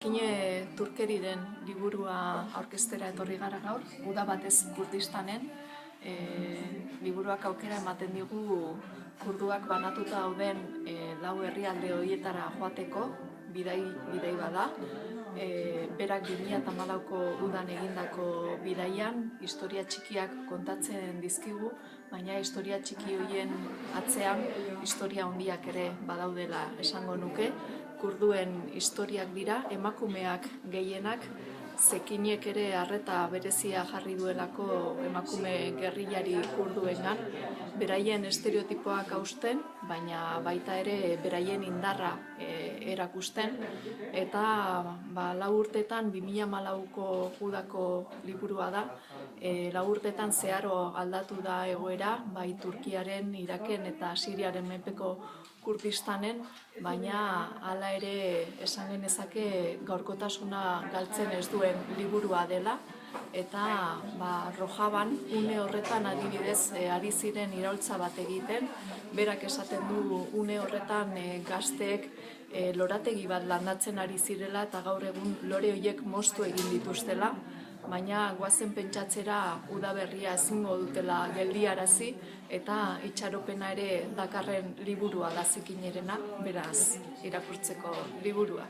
Zekine Turkeriren liburua aurkeztera etorri gara gaur, Uda batez Kurdistanen. Liburuak aukera ematen digu kurduak banatuta dauden lau herrialde horietara joateko, bidai bada. Berak 2014ko udan egindako bidaian historia txikiak kontatzen dizkigu, baina historia txiki horien atzean historia handiak ere badaudela esango nuke. Kurduen historiak dira, emakumeak gehienak, zekinek ere arreta berezia jarri duelako emakume gerrillari kurduengan, beraien estereotipoak hausten, baina baita ere beraien indarra erakusten, eta 4 urtetan 2014ko udako liburua da. 4 urtetan zeharo aldatu da egoera, bai Turkiaren, Iraken eta Siriaren menpeko Kurdistanen, baina hala ere esan genezake gaurkotasuna galtzen ez duen liburua dela, eta Rojaban une horretan adibidez ari ziren iraultza bat egiten. Berak esaten du une horretan gazteek lorategi bat landatzen ari zirela eta gaur egun lore horiek moztu egin dituztela, baina goazen pentsatzera udaberria ezingo dutela geldiarazi eta itxaropena ere dakarren liburua da Zekinerena, beraz irakurtzeko liburua.